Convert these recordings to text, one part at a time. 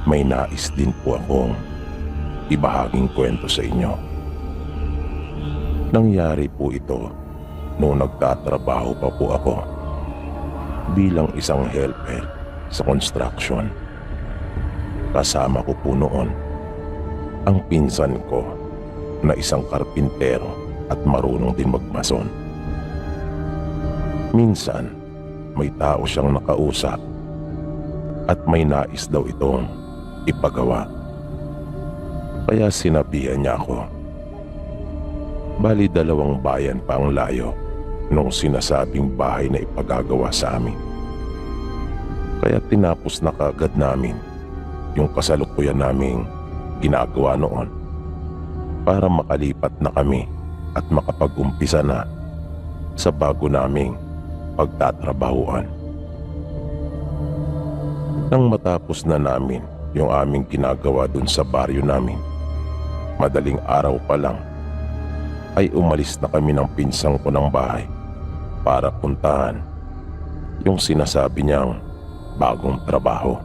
may nais din po akong ibahaging kwento sa inyo. Nangyari po ito noong nagtatrabaho pa po ako bilang isang helper sa construction. Kasama ko po noon ang pinsan ko na isang karpintero at marunong din magmason. Minsan, may tao siyang nakausap at may nais daw itong ipagawa. Kaya sinabihan niya ako. Bali 2 bayan pa ang layo nung sinasabing bahay na ipagagawa sa amin. Kaya tinapos na kaagad namin yung kasalukuyan naming ginagawa noon para makalipat na kami at makapag-umpisa na sa bago naming pagtatrabahuan. Nang matapos na namin yung aming ginagawa dun sa baryo namin, madaling araw pa lang ay umalis na kami ng pinsang ko ng bahay para puntahan yung sinasabi niyang bagong trabaho.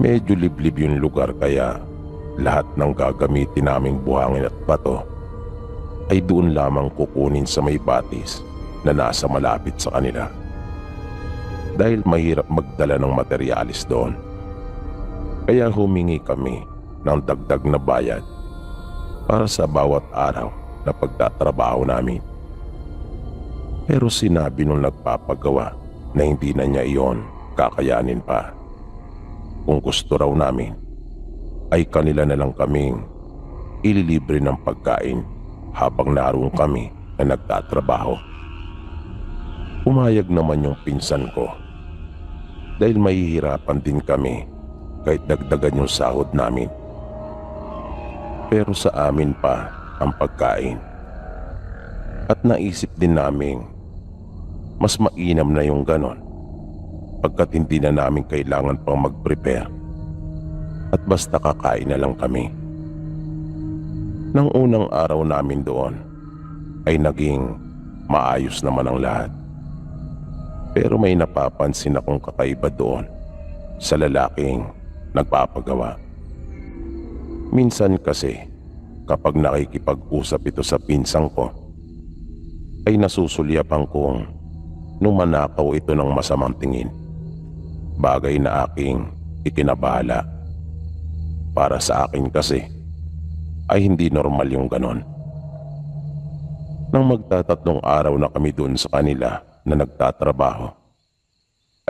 Medyo liblib yung lugar kaya lahat ng gagamitin naming buhangin at bato ay doon lamang kukunin sa may batis na nasa malapit sa kanila. Dahil mahirap magdala ng materyales doon, kaya humingi kami ng dagdag na bayad para sa bawat araw na pagtatrabaho namin. Pero sinabi nung nagpapagawa na hindi na niya iyon kakayanin pa. Kung gusto raw namin, ay kanila na lang kaming ililibre ng pagkain habang naroon kami na nagtatrabaho. Pumayag naman yung pinsan ko dahil mahihirapan din kami kahit dagdagan yung sahod namin. Pero sa amin pa ang pagkain. At naisip din namin mas mainam na yung ganon pagkat hindi na namin kailangan pang mag-prepare at basta kakain na lang kami. Nang unang araw namin doon ay naging maayos naman ang lahat. Pero may napapansin akong kakaiba doon sa lalaking nagpapagawa. Minsan kasi kapag nakikipag-usap ito sa pinsang ko ay nasusulyapan kong numanakaw ito ng masamang tingin. Bagay na aking ikinabahala. Para sa akin kasi ay hindi normal yung ganon. Nang magtatatlong araw na kami doon sa kanila na nagtatrabaho,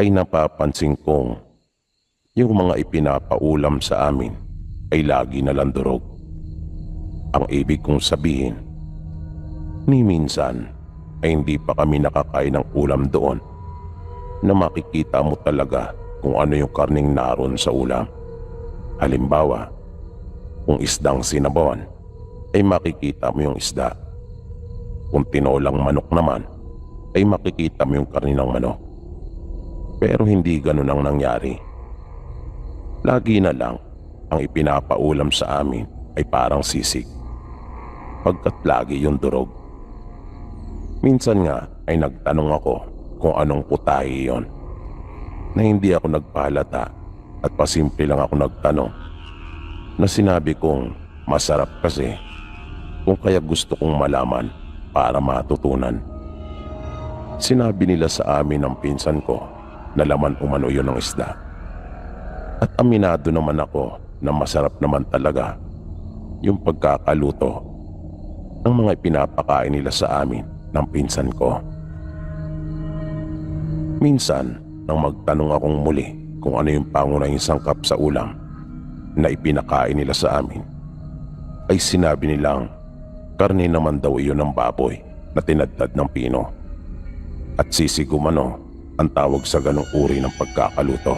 ay napapansin kong yung mga ipinapaulam sa amin ay lagi na lang durog. Ang ibig kong sabihin, ni minsan ay hindi pa kami nakakain ng ulam doon na makikita mo talaga kung ano yung karning naroon sa ulam. Halimbawa, kung isdang sinabon, ay makikita mo yung isda. Kung tinolang manok naman, ay makikita mo yung karni ng manok. Pero hindi ganun ang nangyari. Lagi na lang ang ipinapaulam sa amin ay parang sisig, pagkat lagi yung durog. Minsan nga ay nagtanong ako kung anong putahe yon, na hindi ako nagpahalata at pasimple lang ako nagtanong, na sinabi kong masarap kasi kung kaya gusto kong malaman para matutunan. Sinabi nila sa amin ng pinsan ko na laman umano yun ng isda. At aminado naman ako na masarap naman talaga yung pagkakaluto ng mga ipinapakain nila sa amin ng pinsan ko. Minsan, nang magtanong akong muli kung ano yung pangunahing sangkap sa ulam na ipinakain nila sa amin, ay sinabi nilang karne naman daw iyon ng baboy na tinadtad ng pino. At sisig umano ang tawag sa ganong uri ng pagkakaluto.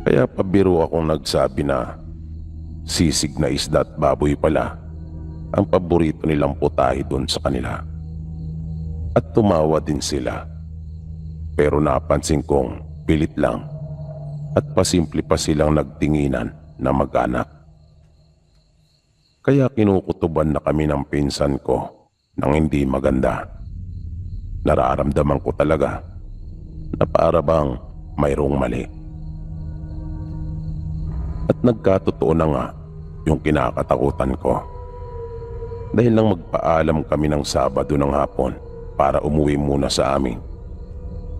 Kaya pabiro akong nagsabi na sisig na isda at baboy pala ang paborito nilang putahe doon sa kanila. At tumawa din sila. Pero napansin kong pilit lang at pasimple pa silang nagtinginan na mag-anak. Kaya kinukutuban na kami ng pinsan ko ng hindi maganda. Nararamdaman ko talaga na para bang mayroong mali. At nagkatotoo na nga yung kinakatakutan ko. Dahil nang magpaalam kami ng Sabado ng hapon para umuwi muna sa amin,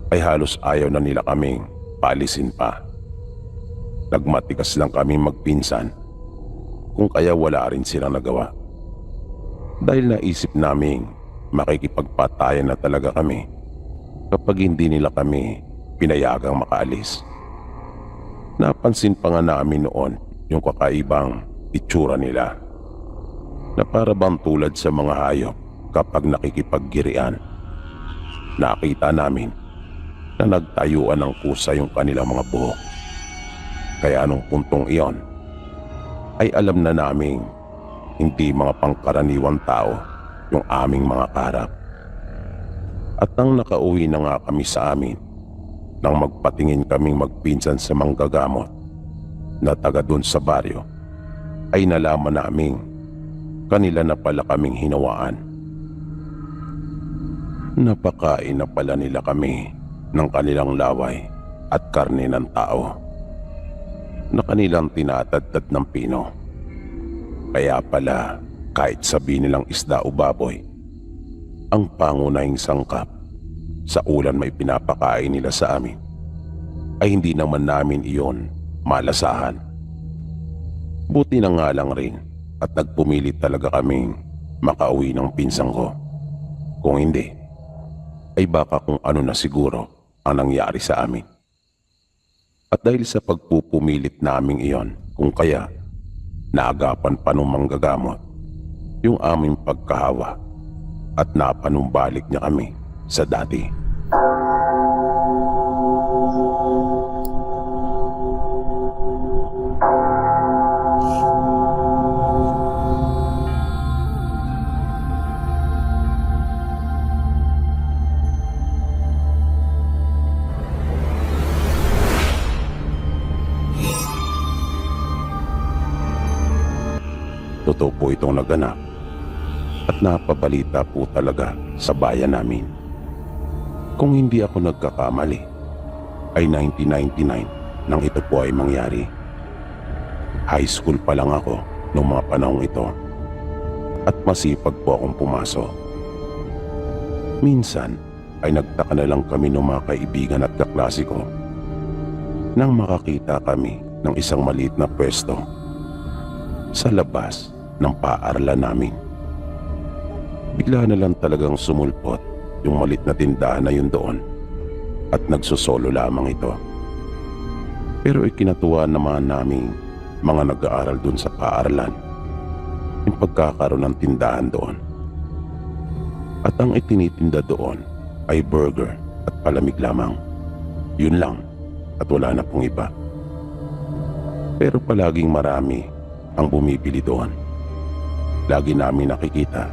ay halos ayaw na nila kaming paalisin pa. Nagmatigas lang kami magpinsan, kung kaya wala rin silang nagawa. Dahil naisip naming makikipagpatayan na talaga kami kapag hindi nila kami pinayagang makaalis. Napansin pa nga namin noon yung kakaibang itsura nila, na para bang tulad sa mga hayop kapag nakikipaggirian. Nakita namin na nagtayuan ng kusa yung kanilang mga buhok. Kaya nung puntong iyon ay alam na naming hindi mga pangkaraniwang tao yung aming mga karap. At nang nakauwi na nga kami sa amin, nang magpatingin kaming magpinsan sa manggagamot na taga doon sa baryo, ay nalaman naming kanila na pala kaming hinawaan. Napakain na pala nila kami ng kanilang laway at karne ng tao na kanilang tinatadtad ng pino. Kaya pala kahit sabihin nilang isda o baboy, ang pangunahing sangkap sa ulan may pinapakain nila sa amin, ay hindi naman namin iyon malasahan. Buti na nga lang rin at nagpumilit talaga kaming makauwi ng pinsang ko. Kung hindi, ay baka kung ano na siguro ang nangyari sa amin. At dahil sa pagpupumilit naming iyon, kung kaya naagapan pa nung manggagamot yung aming pagkahawa at napanumbalik niya kami sa dati. Totoo po itong naganap at napabalita po talaga sa bayan namin. Kung hindi ako nagkakamali, ay 1999 nang ito po ay mangyari. High school pa lang ako noong mga panahong ito at masipag po akong pumasok. Minsan ay nagtaka na lang kami ng mga kaibigan at kaklase ko nang makakita kami ng isang maliit na pwesto sa labas ng paaralan namin. Bigla na lang talagang sumulpot yung malit na tindahan na yun doon at nagsusolo lamang ito. Pero ikinatuwa naman naming mga nag-aaral doon sa paaralan yung pagkakaroon ng tindahan doon. At ang itinitinda doon ay burger at palamig lamang. Yun lang at wala na pong iba. Pero palaging marami ang bumibili doon. Lagi namin nakikita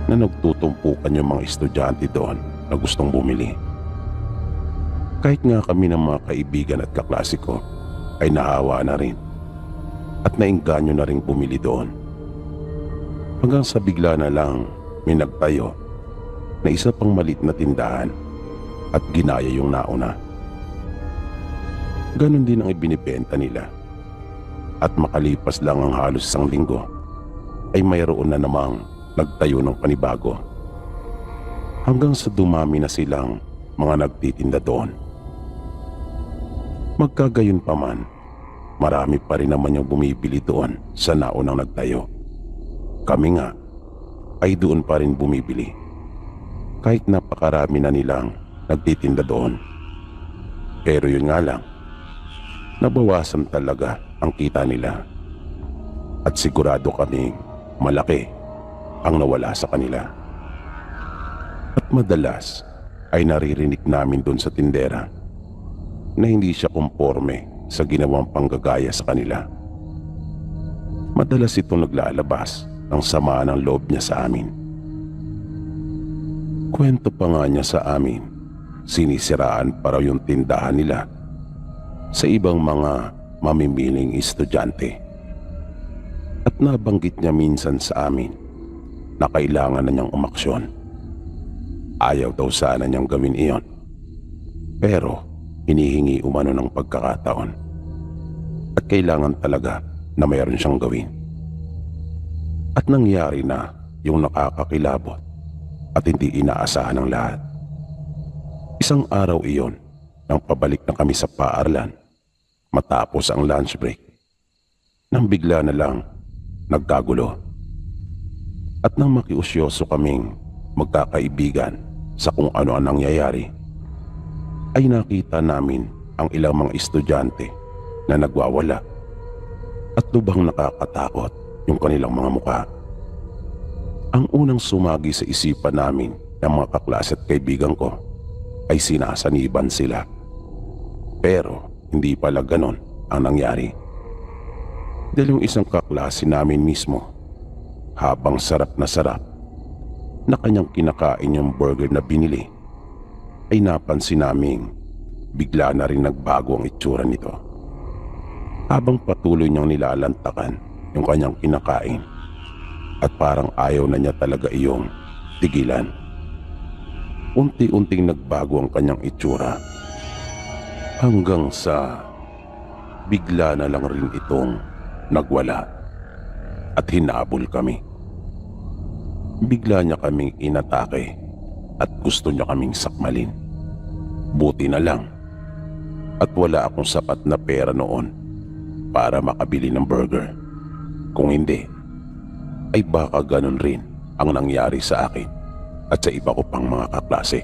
na nagtutumpukan yung mga estudyante doon na gustong bumili. Kahit nga kami ng mga kaibigan at kaklase ko ay nahawa na rin at nainganyo na rin bumili doon. Hanggang sa bigla na lang may nagtayo na isa pang malit na tindahan at ginaya yung nauna. Ganon din ang ibinibenta nila. At makalipas lang ang halos isang linggo, ay mayroon na namang nagtayo ng panibago. Hanggang sa dumami na silang mga nagtitinda doon. Magkagayon pa man, marami pa rin naman yung bumibili doon sa naunang nagtayo. Kami nga ay doon pa rin bumibili. Kahit napakarami na nilang nagtitinda doon. Pero yun nga lang, nabawasan talaga ang kita nila. At sigurado kaming malaki ang nawala sa kanila. At madalas ay naririnig namin doon sa tindera na hindi siya komporme sa ginawang panggagaya sa kanila. Madalas itong naglalabas ng sama ng loob niya sa amin. Kwento pa nga niya sa amin, sinisiraan pa raw yung tindahan nila sa ibang mga mamimiling estudyante. At nabanggit niya minsan sa amin na kailangan na niyang umaksyon. Ayaw daw sana niyang gawin iyon, pero hinihingi umano ng pagkakataon. At at kailangan talaga na mayroon siyang gawin. At nangyari na yung nakakakilabot at hindi inaasahan ng lahat. Isang araw iyon nang pabalik na kami sa paaralan matapos ang lunch break, nang bigla na lang nagkagulo. At nang makiusyoso kaming magkakaibigan sa kung ano ang nangyayari, ay nakita namin ang ilang mga estudyante na nagwawala at lubhang nakakatakot yung kanilang mga mukha. Ang unang sumagi sa isipan namin ng mga kaklase at kaibigan ko ay sinasaniban sila. Pero hindi pala ganon ang nangyari. Dahil yung isang kaklase namin mismo, habang sarap na kanyang kinakain yung burger na binili, ay napansin naming bigla na rin nagbago ang itsura nito. Habang patuloy niyang nilalantakan yung kanyang kinakain at parang ayaw na niya talaga iyong tigilan. Unti-unting nagbago ang kanyang itsura hanggang sa bigla na lang rin itong nagwala at hinabol kami. Bigla niya kaming inatake at gusto niya kaming sakmalin. Buti na lang at wala akong sapat na pera noon para makabili ng burger. Kung hindi, ay baka ganun rin ang nangyari sa akin at sa iba ko pang mga kaklase.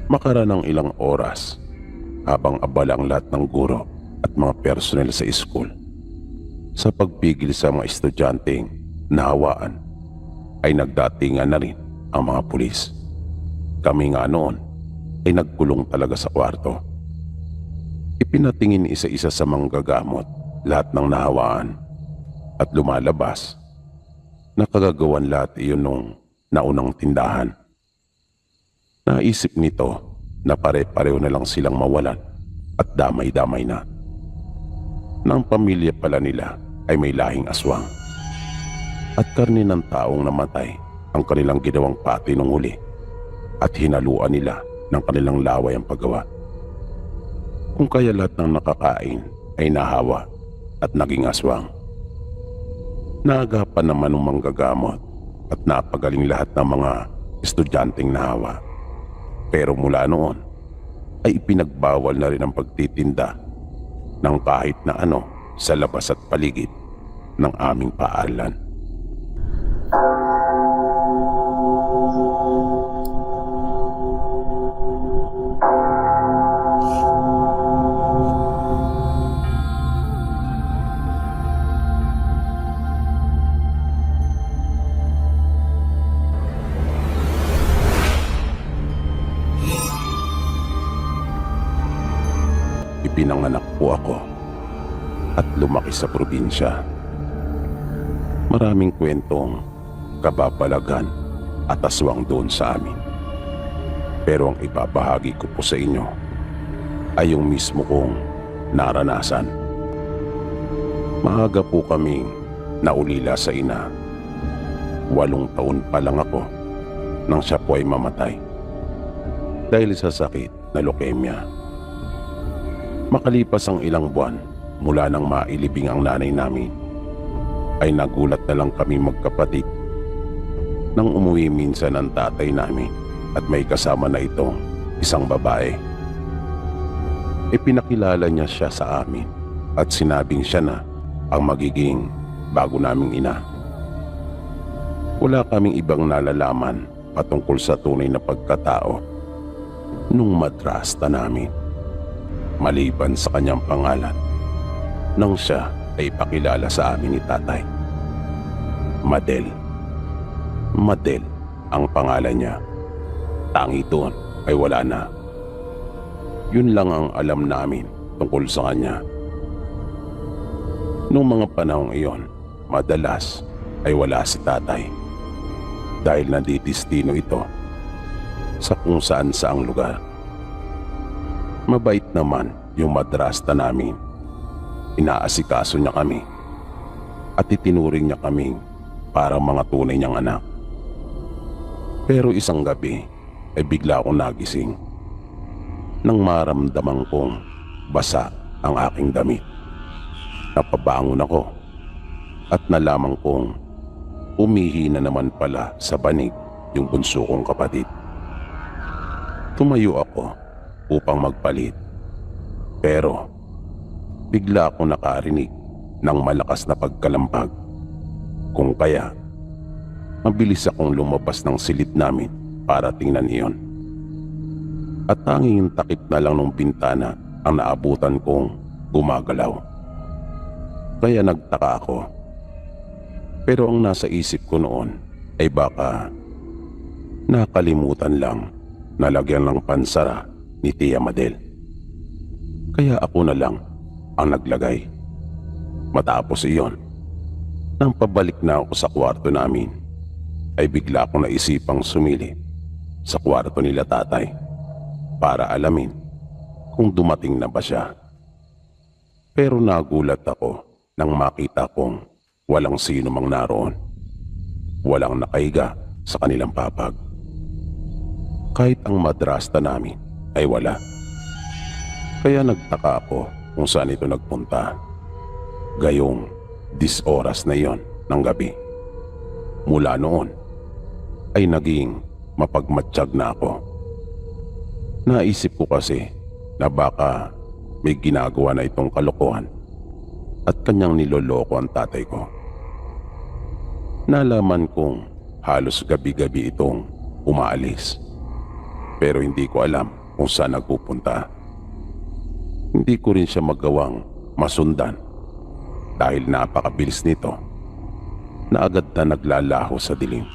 Makaraan ng ilang oras habang abala ang lahat ng guro at mga personnel sa school sa pagpigil sa mga estudyanteng nahawaan, ay nagdatingan na rin ang mga pulis. Kami nga noon ay nagkulong talaga sa kwarto. Ipinatingin isa-isa sa manggagamot lahat ng nahawaan at lumalabas na kagagawan lahat iyon nung naunang tindahan. Naisip nito na pare-pareho na lang silang mawalan at damay-damay na. Nang pamilya pala nila ay may lahing aswang at karne ng taong namatay ang kanilang ginawang pati nung huli at hinaluan nila ng kanilang laway ang paggawa. Kung kaya lahat ng nakakain ay nahawa at naging aswang. Naagapan naman ng manggagamot at napagaling lahat ng mga estudyanteng nahawa. Pero mula noon ay ipinagbawal na rin ang pagtitinda ng kahit na ano sa labas at paligid ng aming paaralan. Ipinanganak po ako at lumaki sa probinsya. Maraming kwentong kababalagan at aswang doon sa amin. Pero ang ibabahagi ko po sa inyo ay yung mismo kong naranasan. Maaga po kaming naulila sa ina. 8 taon pa lang ako nang siya po ay mamatay dahil sa sakit na leukemia. Makalipas ang ilang buwan mula nang mailibing ang nanay namin, ay nagulat na lang kami magkapatid nang umuwi minsan ang tatay namin at may kasama na itong isang babae. Ipinakilala niya siya sa amin at sinabing siya na ang magiging bago naming ina. Wala kaming ibang nalalaman patungkol sa tunay na pagkatao nung madrasta namin, maliban sa kanyang pangalan nang siya ay ipakilala sa amin ni tatay. Madel. Madel ang pangalan niya. Tangi doon ay wala na. Yun lang ang alam namin tungkol sa kanya. Noong mga panahong iyon, madalas ay wala si tatay dahil nandidistino ito sa kung saan saang lugar. Mabait naman yung madrasta namin. Inaasikaso niya kami at itinuring niya kaming parang mga tunay niyang anak. Pero isang gabi ay bigla akong nagising nang maramdaman kong basa ang aking damit Napabangon ako at nalaman kong umihi na naman pala sa banig yung bunso kong kapatid. Tumayo ako upang magpalit, pero bigla akong nakarinig ng malakas na pagkalampag. Kung kaya, mabilis akong lumabas ng silid namin para tingnan iyon. At tanging takip na lang ng bintana ang naabutan kong gumagalaw. Kaya nagtaka ako. Pero ang nasa isip ko noon ay baka nakalimutan lang na lagyan ng pansara ni Tia Madel. Kaya ako na lang ang naglagay. Matapos iyon, nang pabalik na ako sa kwarto namin, ay bigla akong naisipang sumili sa kwarto nila tatay para alamin kung dumating na ba siya. Pero nagulat ako nang makita kong walang sino mang naroon. Walang nakahiga sa kanilang papag. Kahit ang madrasta namin ay wala. Kaya nagtaka ako kung saan ito nagpunta. Gayong 10 oras na iyon ng gabi. Mula noon ay naging mapagmatsyag na ako. Naisip ko kasi na baka may ginagawa na itong kalokohan at kanyang niloloko ang tatay ko. Nalaman kong halos gabi-gabi itong umaalis, pero hindi ko alam kung saan nagpupunta. Hindi ko rin siya magawang masundan dahil napakabilis nito na agad na naglalaho sa dilim.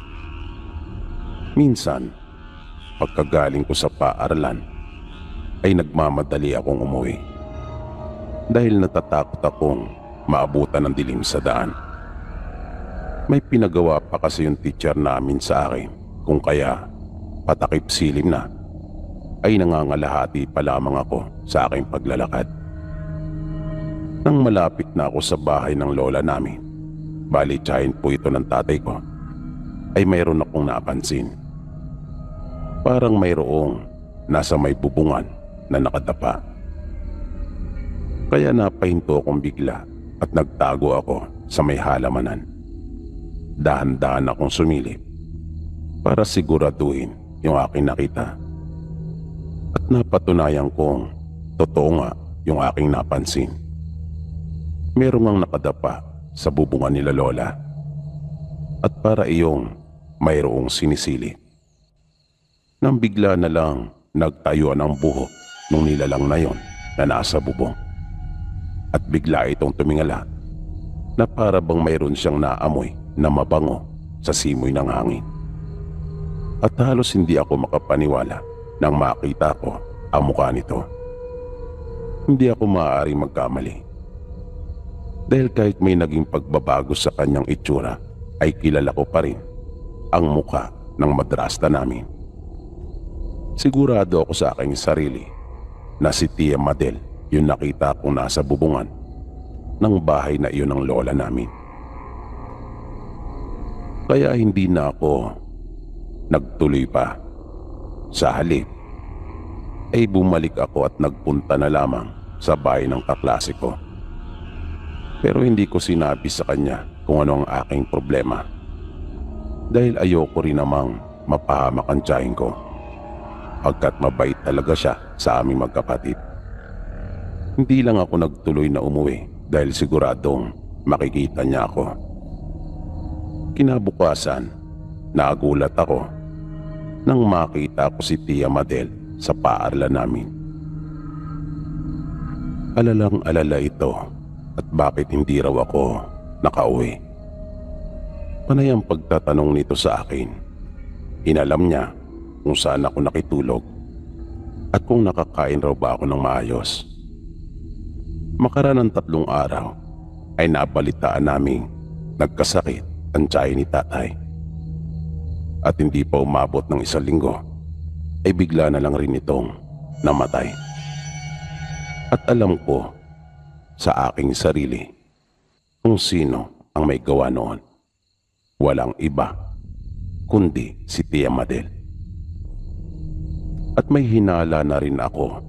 Minsan, pagkagaling ko sa paaralan, ay nagmamadali akong umuwi dahil natatakot akong maabutan ng dilim sa daan. May pinagawa pa kasi yung teacher namin sa akin kung kaya patakip silim na ay nangangalahati pa lamang ako sa aking paglalakad. Nang malapit na ako sa bahay ng lola namin, bali tiyahin po ito ng tatay ko, ay mayroon akong napansin. Parang mayroong nasa may bubungan na nakadapa. Kaya napahinto akong bigla at nagtago ako sa may halamanan. Dahan-dahan akong sumilip para siguraduhin yung aking nakita. At napatunayan kong totoo nga yung aking napansin. Merong ang nakadapa sa bubungan nila lola at para iyong mayroong sinisili. Nang bigla na lang nagtayo ng buhok nung nilalang na yon na nasa bubong. At bigla itong tumingala na para bang mayroon siyang naamoy na mabango sa simoy ng hangin. At halos hindi ako makapaniwala nang makita ko ang mukha nito. Hindi ako maaaring magkamali. Dahil kahit may naging pagbabago sa kanyang itsura, ay kilala ko pa rin ang mukha ng madrasta namin. Sigurado ako sa aking sarili na si Tia Madel yung nakita kong nasa bubungan ng bahay na iyon ng lola namin. Kaya hindi na ako nagtuloy pa. Sa halip ay bumalik ako at nagpunta na lamang sa bahay ng kaklase ko. Pero hindi ko sinabi sa kanya kung ano ang aking problema dahil ayoko rin namang mapahamak ang tiyahin ko, pagkat mabait talaga siya sa aming magkapatid. Hindi lang ako nagtuloy na umuwi dahil siguradong makikita niya ako. Kinabukasan, nagulat ako nang makita ko si Tia Madel sa paaralan namin. Alalang-alala ito at bakit hindi raw ako nakauwi. Panay ang pagtatanong nito sa akin. Inalam niya kung saan ako nakitulog at kung nakakain raw ba ako ng maayos. Makaraan ng 3 araw ay nabalitaan naming nagkasakit ang tiyahin ni tatay. At hindi pa umabot ng 1 linggo ay bigla na lang rin itong namatay. At alam ko sa aking sarili kung sino ang may gawa noon. Walang iba kundi si Tia Madel. At may hinala na rin ako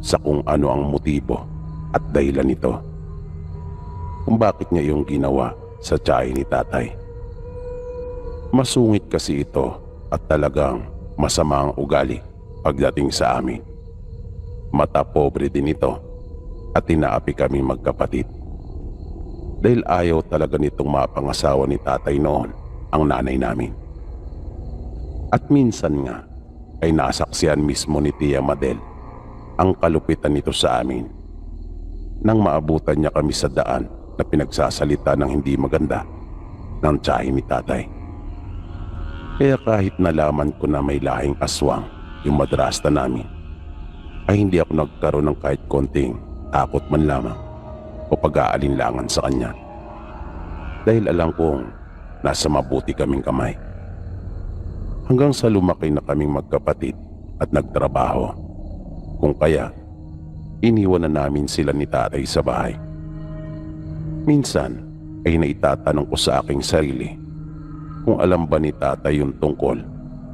sa kung ano ang motibo at dahilan nito. kung bakit niya yung ginawa sa tiyahin ni tatay. Masungit kasi ito at talagang masama ang ugali pagdating sa amin. Mata pobre din ito at tinaapi kami magkapatid. Dahil ayaw talaga nitong mapangasawa ni tatay noon ang nanay namin. At minsan nga ay nasaksihan mismo ni Tia Madel ang kalupitan nito sa amin nang maabutan niya kami sa daan na pinagsasalita ng hindi maganda ng tiyahin ni tatay. Kaya kahit nalaman ko na may lahing aswang yung madrasta namin, ay hindi ako nagkaroon ng kahit konting takot man lamang o pag-aalinlangan sa kanya. Dahil alam kong nasa mabuti kaming kamay. Hanggang sa lumaki na kaming magkapatid at nagtrabaho. Kung kaya, iniwan na namin sila ni tatay sa bahay. Minsan ay naitatanong ko sa aking sarili kung alam ba ni tatay yung tungkol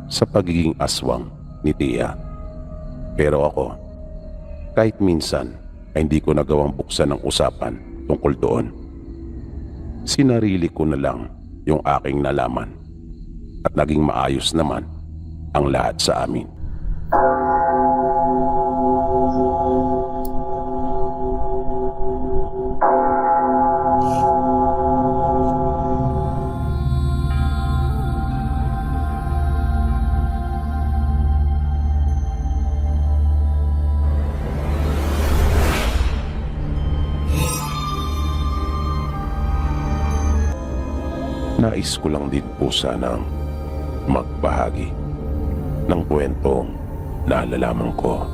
sa pagiging aswang ni Tia. Pero ako, kahit minsan ay hindi ko nagawang buksan ng usapan tungkol doon. Sinarili ko na lang yung aking nalaman at naging maayos naman ang lahat sa amin. Nais ko lang din po sanang magbahagi ng kwentong nalalaman ko.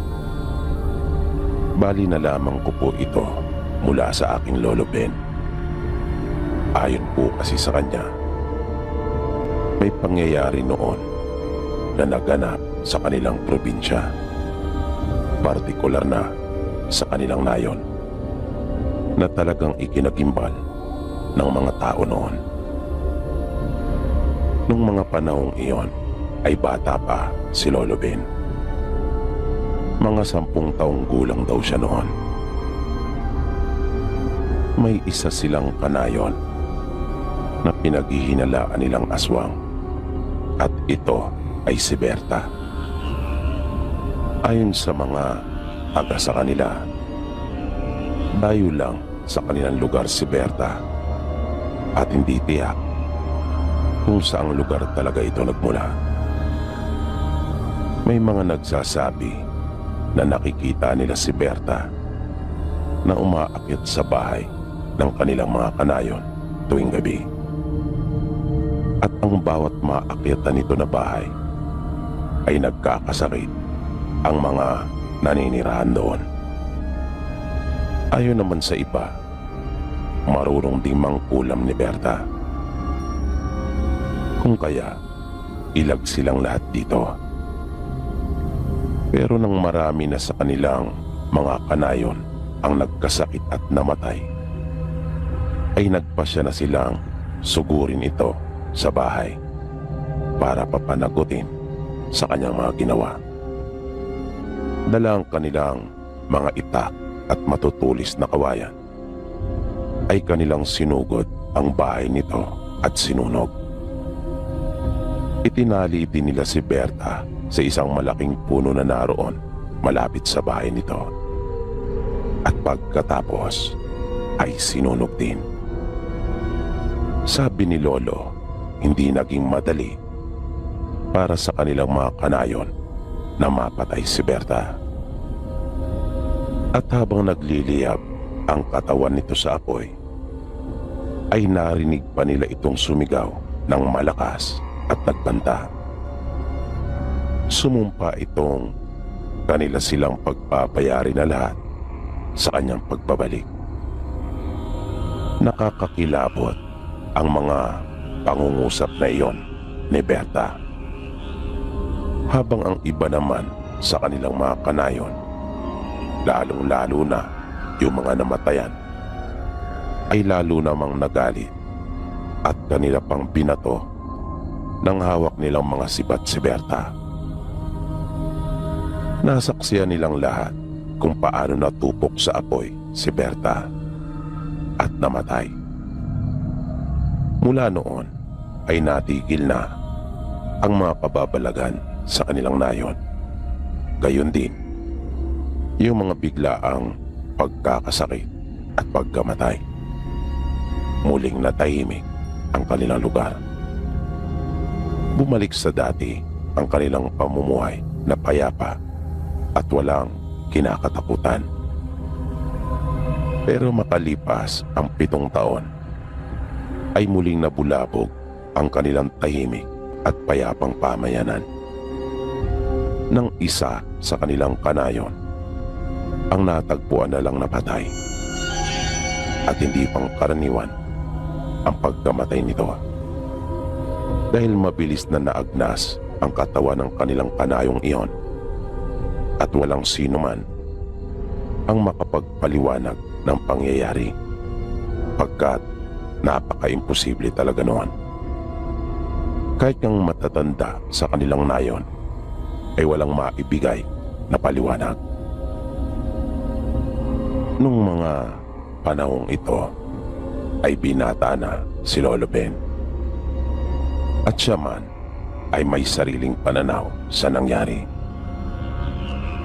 Bali na lamang ko po ito mula sa aking lolo Ben. Ayon po kasi sa kanya, may pangyayari noon na naganap sa kanilang probinsya, partikular na sa kanilang nayon, na talagang ikinagimbal ng mga tao noon. Nung mga panahong iyon ay bata pa si Lolo Ben. Mga 10 taong gulang daw siya noon. May isa silang kanayon na pinaghihinalaan nilang aswang at ito ay si Berta. Ayon sa mga taga sa kanila, dayo lang sa kanilang lugar si Berta at hindi tiyak kung saang lugar talaga ito nagmula. May mga nagsasabi na nakikita nila si Berta na umaakyat sa bahay ng kanilang mga kanayon tuwing gabi. At ang bawat maakyatan nito na bahay ay nagkakasakit ang mga naninirahan doon. Ayon naman sa iba, marunong ding mangkulam ni Berta. Kung kaya, ilag silang lahat dito. Pero nang marami na sa kanilang mga kanayon ang nagkasakit at namatay, ay nagpasya na silang sugurin ito sa bahay para papanagutin sa kanyang mga ginawa. Dala ang kanilang mga itak at matutulis na kawayan, ay kanilang sinugod ang bahay nito at sinunog. Itinali din nila si Berta sa isang malaking puno na naroon malapit sa bahay nito. At pagkatapos ay sinunog din. Sabi ni Lolo, hindi naging madali para sa kanilang mga kanayon na mapatay si Berta. At habang nagliliyab ang katawan nito sa apoy, ay narinig pa nila itong sumigaw ng malakas at nagbanta. Sumumpa itong kanila silang pagpapayari na lahat sa kanyang pagbabalik. Nakakakilabot ang mga pangungusap na iyon ni Berta. Habang ang iba naman sa kanilang mga kanayon, lalong-lalo na yung mga namatayan, ay lalo namang nagalit at kanila pang binato ng hawak nilang mga sibat si Berta. Nasaksiyan nilang lahat kung paano natupok sa apoy si Berta at namatay. Mula noon ay natigil na ang mga pababalagan sa kanilang nayon. Gayon din, yung mga biglaang pagkakasakit at pagkamatay. Muling natahimik ang kanilang lugar. Bumalik sa dati ang kanilang pamumuhay na payapa at walang kinakatakutan. Pero makalipas ang 7 taon, ay muling nabulabog ang kanilang tahimik at payapang pamayanan. Nang isa sa kanilang kanayon ang natagpuan na lang napatay at hindi pang karaniwan ang pagkamatay nito. Dahil mabilis na naagnas ang katawan ng kanilang kanayong iyon at walang sino man ang makapagpaliwanag ng pangyayari pagkat napaka-imposible talaga noon. Kahit ang matatanda sa kanilang nayon ay walang maibigay na paliwanag. Nung mga panahong ito ay binata na si Lolo Ben. At siya man ay may sariling pananaw sa nangyari.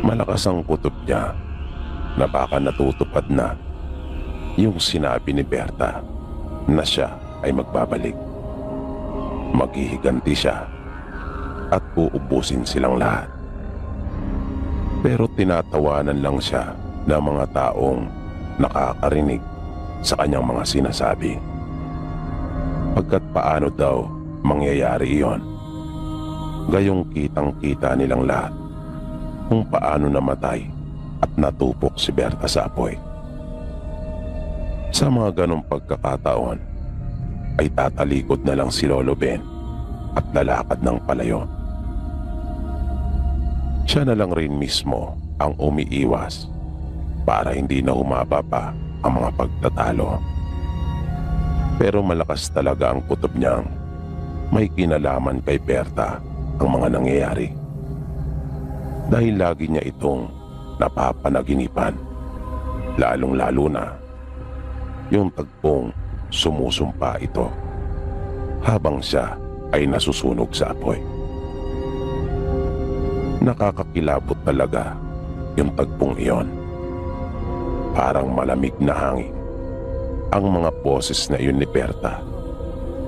Malakas ang kutob niya na baka natutupad na yung sinabi ni Berta na siya ay magbabalik. Maghihiganti siya at uubusin silang lahat. Pero tinatawanan lang siya ng mga taong nakakarinig sa kanyang mga sinasabi. Pagkat paano daw mangyayari iyon, gayong kitang-kita nilang lahat kung paano namatay at natupok si Berta sa apoy. Sa mga ganong pagkakataon ay tatalikod na lang si Lolo Ben at lalakad ng palayo. Siya na lang rin mismo ang umiiwas para hindi na humaba pa ang mga pagtatalo. Pero malakas talaga ang kutob niyang may kinalaman kay Berta ang mga nangyayari. Dahil lagi niya itong napapanaginipan, lalong-lalo na yung tagpong sumusumpa ito habang siya ay nasusunog sa apoy. Nakakakilabot talaga yung tagpong iyon. Parang malamig na hangin ang mga boses na iyon ni Berta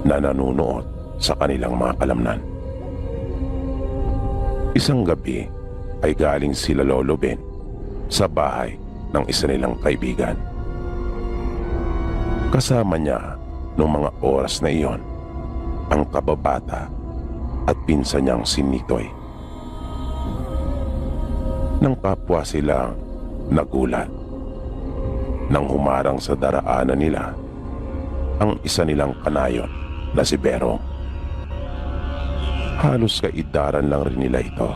na nanunood sa kanilang mga kalamnan. Isang gabi ay galing sila Lolo Ben sa bahay ng isa nilang kaibigan. Kasama niya noong mga oras na iyon ang kababata at pinsan niyang si Nitoy. Nang kapwa silang nagulat nang humarang sa daraanan nila ang isa nilang kanayon na si Berong. Halos kaidaran lang rin nila ito.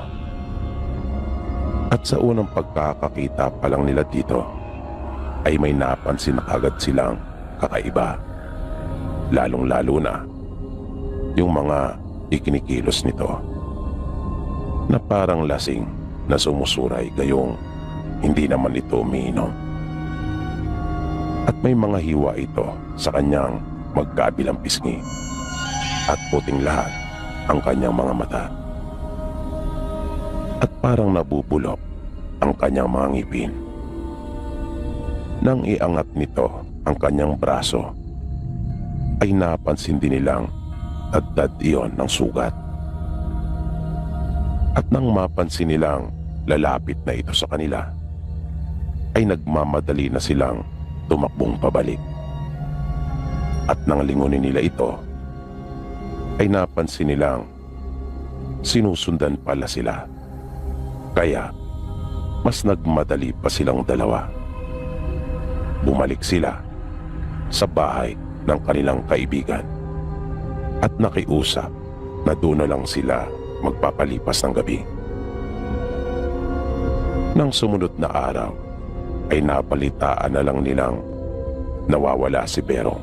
At sa unang pagkakakita pa lang nila dito ay may napansin na agad silang kakaiba. Lalong-lalo na yung mga ikinikilos nito na parang lasing na sumusuray gayong hindi naman ito umiinom. At may mga hiwa ito sa kanyang magkabilang pisngi at puting lahat ang kanyang mga mata. At parang nabubulok ang kanyang mga ngipin. Nang iangat nito ang kanyang braso, ay napansin din nilang daddad iyon ng sugat. At nang mapansin nilang lalapit na ito sa kanila, ay nagmamadali na silang tumakbong pabalik. At nang lingunin nila ito, ay napansin nilang sinusundan pala sila. Kaya mas nagmadali pa silang dalawa. Bumalik sila sa bahay ng kanilang kaibigan at nakiusap na doon na lang sila magpapalipas ng gabi. Nang sumunod na araw ay napalitaan na lang nilang nawawala si Berong.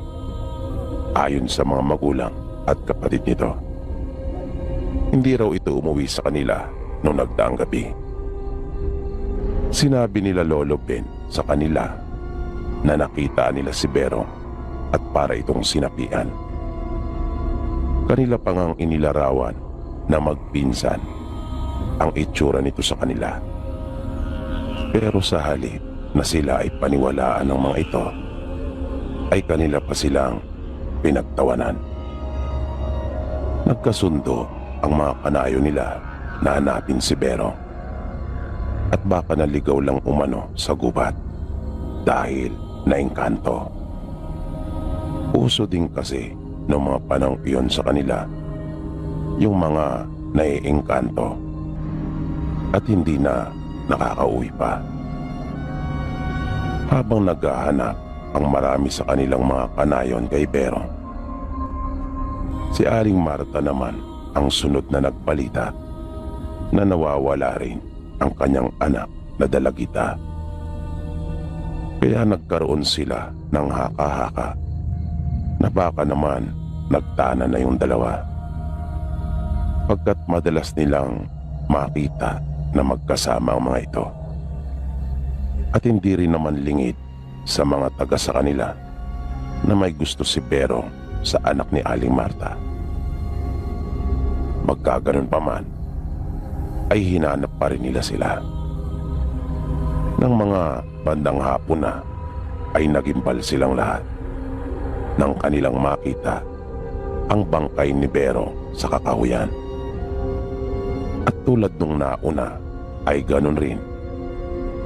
Ayon sa mga magulang at kapatid nito, hindi raw ito umuwi sa kanila noong nagdaang gabi. Sinabi nila Lolo Ben sa kanila na nakita nila si Berong at para itong sinapian. Kanila pa ngang inilarawan na magpinsan ang itsura nito sa kanila. Pero sa halip na sila ay paniwalaan ng mga ito, ay kanila pa silang pinagtawanan. Nagkasundo ang mga kanayo nila na hanapin si Berong, at baka naligaw lang umano sa gubat dahil naengkanto. Uso din kasi ng mga panahong iyon sa kanila yung mga naiengkanto at hindi na nakakauwi pa. Habang naghahanap ang marami sa kanilang mga kanayon kay Berong, si Aling Marta naman ang sunod na nagbalita na nawawala rin ang kanyang anak na dalagita. Kaya nagkaroon sila ng haka-haka na baka naman nagtana na yung dalawa, pagkat madalas nilang makita na magkasama ang mga ito, at hindi rin naman lingid sa mga taga sa kanila na may gusto si Berong sa anak ni Aling Marta. Magkaganon pa man, ay hinanap pa rin nila sila. Nang mga bandang hapon na, ay nagimbal silang lahat nang kanilang makita ang bangkay ni Berong sa kakahuyan. At tulad nung nauna, ay ganon rin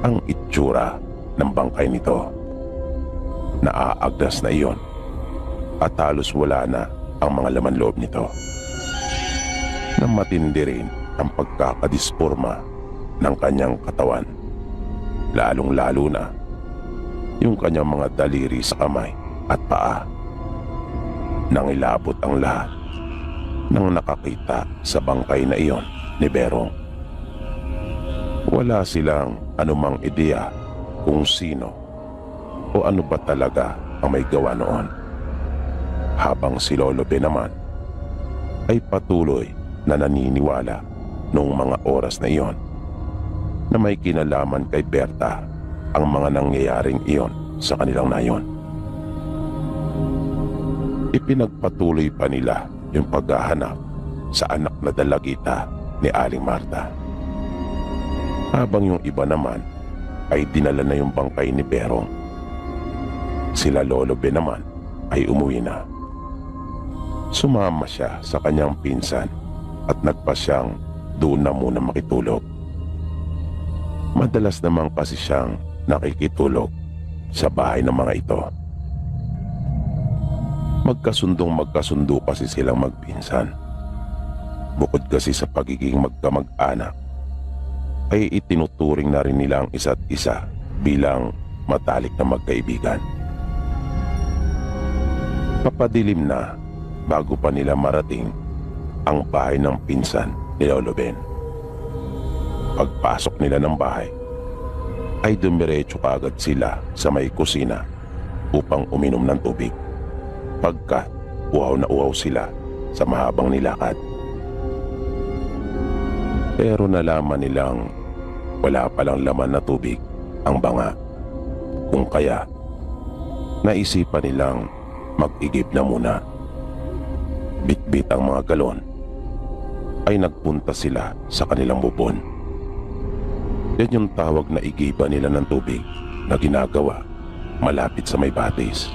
ang itsura ng bangkay nito. Naaagdas na iyon at halos wala na ang mga laman loob nito. Na matindi rin ang pagkakadisporma ng kanyang katawan, lalong-lalo na yung kanyang mga daliri sa kamay at paa. Nangilabot ang lahat nang nakakita sa bangkay na iyon ni Berong. Wala silang anumang ideya kung sino o ano ba talaga ang may gawa noon, habang si Lolo Ben naman ay patuloy na naniniwala noong mga oras na iyon na may kinalaman kay Berta ang mga nangyayaring iyon sa kanilang nayon. Ipinagpatuloy pa nila yung paghahanap sa anak na dalagita ni Aling Marta, habang yung iba naman ay dinala na yung bangkay ni Berong. Sila Lolo Ben naman ay umuwi na. Sumama siya sa kanyang pinsan at nagpa siyang doon na muna makitulog. Madalas naman kasi siyang nakikitulog sa bahay ng mga ito. Magkasundo kasi silang magpinsan. Bukod kasi sa pagiging magkamag-anak, ay itinuturing na rin nila ang isa't isa bilang matalik na magkaibigan. Papadilim na bago pa nila marating ang bahay ng pinsan ni Lolo Ben. Pagpasok nila ng bahay, ay dumiretso kaagad sila sa may kusina upang uminom ng tubig, pagkat uhaw na uhaw sila sa mahabang nilakad. Pero nalaman nilang wala palang laman na tubig ang banga, kung kaya naisipan nilang mag-igib na muna. Bitbit ang mga galon, ay nagpunta sila sa kanilang bubon. Yan yung tawag na igiba nila ng tubig na ginagawa malapit sa may batis.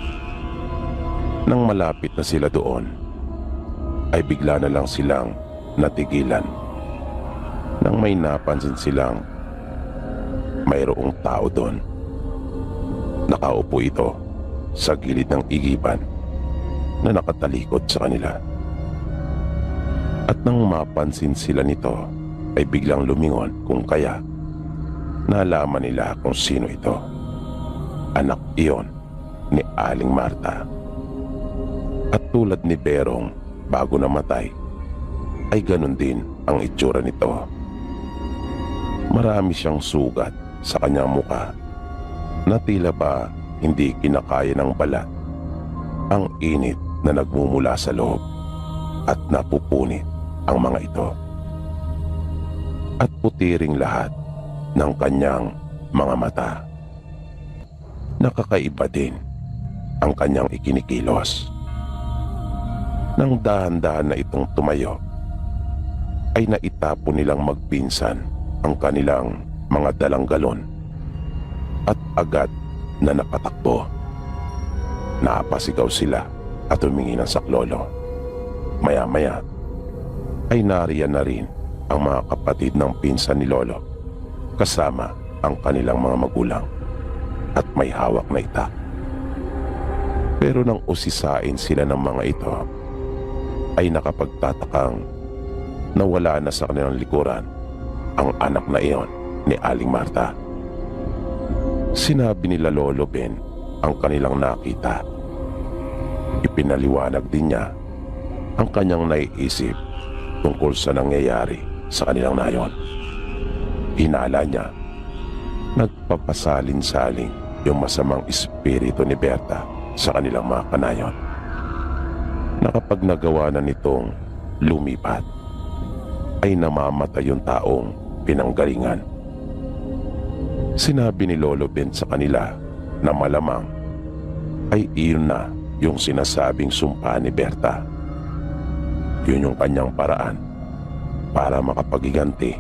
Nang malapit na sila doon, ay bigla na lang silang natigilan nang may napansin silang mayroong tao doon. Nakaupo ito sa gilid ng igiban na nakatalikod sa kanila. At nang mapansin sila nito, ay biglang lumingon, kung kaya nalaman nila kung sino ito. Anak iyon ni Aling Marta. At tulad ni Berong bago namatay, ay ganun din ang itsura nito. Marami siyang sugat sa kanyang muka na tila ba hindi kinakaya ng balat ang init na nagmumula sa loob, at napupunit ang mga ito. At puti ring lahat ng kanyang mga mata. Nakakaiba din ang kanyang ikinikilos. Nang dahan-dahan na itong tumayo, ay naitapon nilang magpinsan ang kanilang mga dalang galon at agad na napatakbo. Napasigaw sila at humingi ng saklolo. Maya-maya ay nariyan na rin ang mga kapatid ng pinsan ni Lolo kasama ang kanilang mga magulang at may hawak na itak. Pero nang usisain sila ng mga ito, ay nakapagtatakang nawala na sa kanilang likuran ang anak na iyon ni Aling Marta. Sinabi nila Lolo Ben ang kanilang nakita. Ipinaliwanag din niya ang kanyang naiisip tungkol sa nangyayari sa kanilang nayon. Hinala niya, nagpapasalin-salin yung masamang espiritu ni Berta sa kanilang mga kanayon, na kapag nagawa na nitong lumipat, ay namamatay yung taong pinanggalingan. Sinabi ni Lolo Ben sa kanila na malamang ay iyon na yung sinasabing sumpa ni Berta. Yun yung kanyang paraan para makapagiganti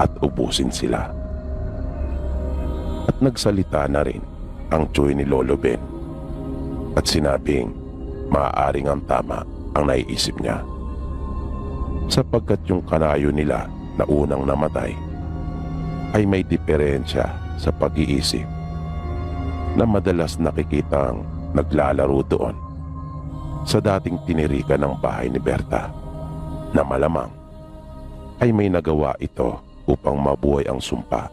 at ubusin sila. At nagsalita na rin ang tsuy ni Lolo Ben at sinabing maaaring ang tama ang naiisip niya, sapagkat yung kanayo nila na unang namatay ay may diferensya sa pag-iisip na madalas nakikitang naglalaro doon sa dating tinirikan ng bahay ni Berta, na malamang ay may nagawa ito upang mabuhay ang sumpa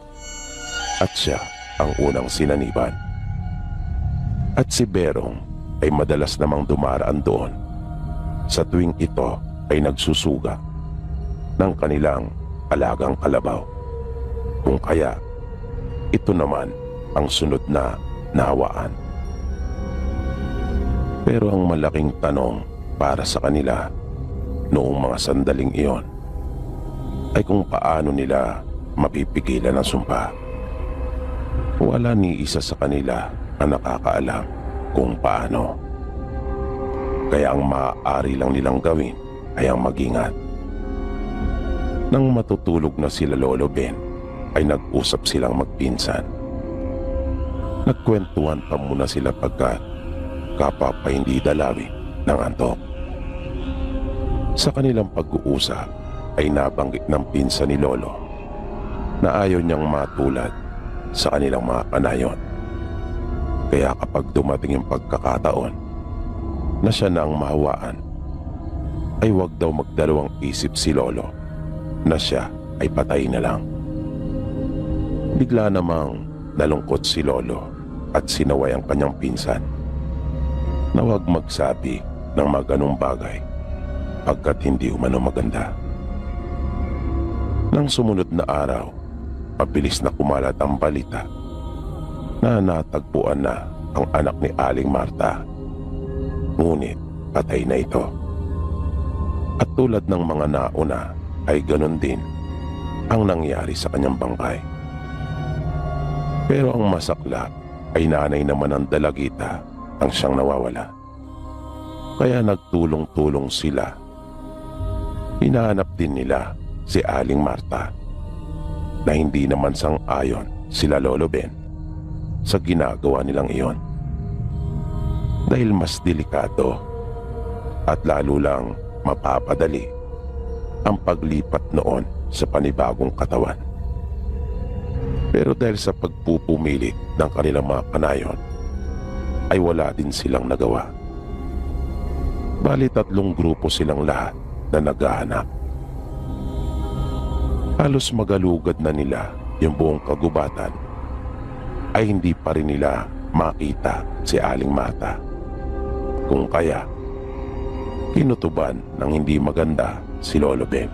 at siya ang unang sinaniban. At si Berong ay madalas namang dumaraan doon sa tuwing ito ay nagsusuga ng kanilang alagang kalabaw, kung kaya ito naman ang sunod na nahawaan. Pero ang malaking tanong para sa kanila noong mga sandaling iyon ay kung paano nila mapipigilan ang sumpa. Wala ni isa sa kanila ang nakakaalam kung paano. Kaya ang maaari lang nilang gawin ay ang mag-ingat. Nang matutulog na sila Lolo Ben, ay nag-usap silang magpinsan. Nagkwentuhan pa muna sila pagkat kapwa pa hindi dalawin ng antok. Sa kanilang pag-uusap ay nabanggit ng pinsan ni Lolo na ayaw niyang matulad sa kanilang mga kanayon. Kaya kapag dumating yung pagkakataon na siya na ang mahawaan, ay wag daw magdalawang isip si Lolo na siya ay patay na lang. Bigla namang nalungkot si Lolo at sinaway ang kanyang pinsan na wag magsabi ng mga ganong bagay pagkat hindi umano maganda. Nang sumunod na araw, mabilis na kumalat ang balita na natagpuan na ang anak ni Aling Marta. Ngunit patay na ito. At tulad ng mga nauna ay ganon din ang nangyari sa kanyang bangkay. Pero ang masaklap ay nanay naman ng dalagita ang siyang nawawala. Kaya nagtulong-tulong sila. Hinahanap din nila si Aling Marta na hindi naman sang-ayon sila Lolo Ben sa ginagawa nilang iyon. Dahil mas delikado at lalo lang mapapadali ang paglipat noon sa panibagong katawan. Pero dahil sa pagpupumilit ng kanilang mga kanayon, ay wala din silang nagawa. Bali 3 grupo silang lahat na naghahanap. Halos magalugad na nila yung buong kagubatan, ay hindi pa rin nila makita si Aling Marta. Kung kaya, kinutuban ng hindi maganda si Lolo Ben.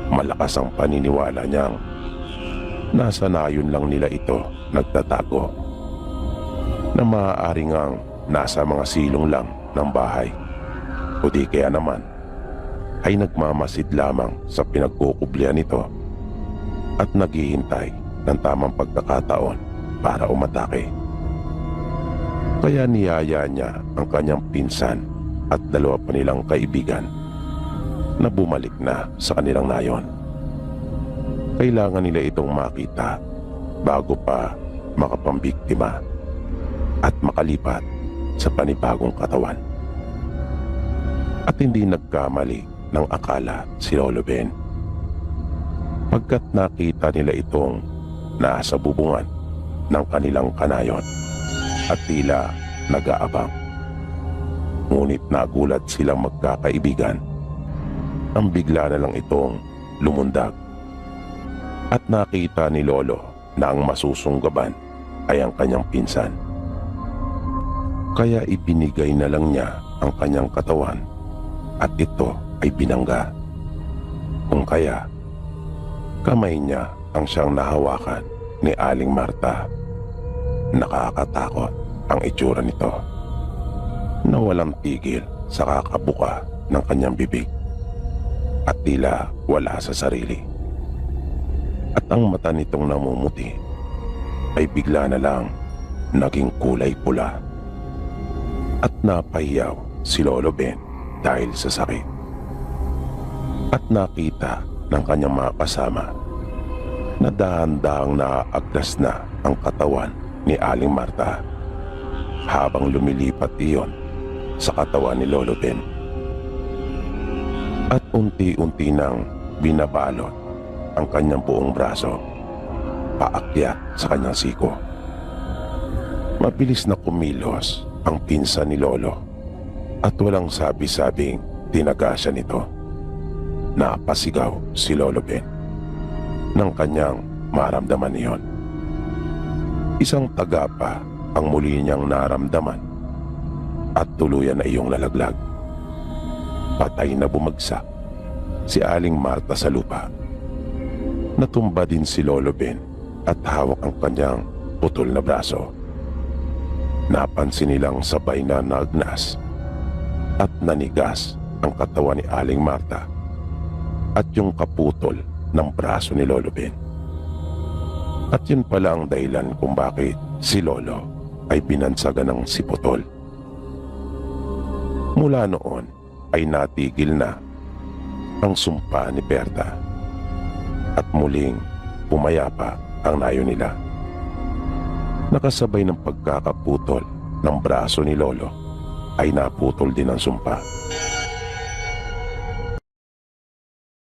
Malakas ang paniniwala niyang nasa nayon lang nila ito nagtatago, na maaaring ang nasa mga silong lang ng bahay o di kaya naman ay nagmamasid lamang sa pinagkukublihan nito at naghihintay ng tamang pagkakataon para umatake. Kaya niyaya niya ang kanyang pinsan at dalawa pa nilang kaibigan na bumalik na sa kanilang nayon. Kailangan nila itong makita bago pa makapambiktima at makalipat sa panibagong katawan. At hindi nagkamali ng akala si Lolo Ben, pagkat nakita nila itong nasa bubungan ng kanilang kanayon at tila nag-aabang. Ngunit nagulat silang magkakaibigan nang bigla na lang itong lumundag at nakita ni Lolo na ang masusunggaban ay ang kanyang pinsan. Kaya ibinigay na lang niya ang kanyang katawan at ito ay binangga. Kung kaya, kamay niya ang siyang nahawakan ni Aling Marta. Nakakatakot ang itsura nito na walang tigil sa kakabuka ng kanyang bibig at tila wala sa sarili. At ang mata nitong namumuti ay bigla na lang naging kulay pula. At napahiyaw si Lolo Ben dahil sa sakit. At nakita ng kanyang mga kasama na dahan-dahang naaagdas na ang katawan ni Aling Marta habang lumilipat iyon sa katawan ni Lolo Ben. At unti-unti nang binabalot ang kanyang buong braso paakyat sa kanyang siko. Mabilis na kumilos ang pinsan ni Lolo at walang sabi-sabing tinaga siya nito. Napasigaw si Lolo Ben nang kanyang maramdaman niyon. Isang taga pa ang muli niyang naramdaman at tuluyan na iyong lalaglag. Patay na bumagsak si Aling Marta sa lupa. Natumba din si Lolo Ben at hawak ang kanyang putol na braso. Napansin nilang sabay na nagnas at nanigas ang katawan ni Aling Marta at yung kaputol ng braso ni Lolo Ben. At yun pala ang dahilan kung bakit si Lolo ay binansagan ng siputol. Mula noon ay natigil na ang sumpa ni Berta at muling pumayapa ang nayo nila. Nakasabay ng pagkakaputol ng braso ni Lolo ay naputol din ang sumpa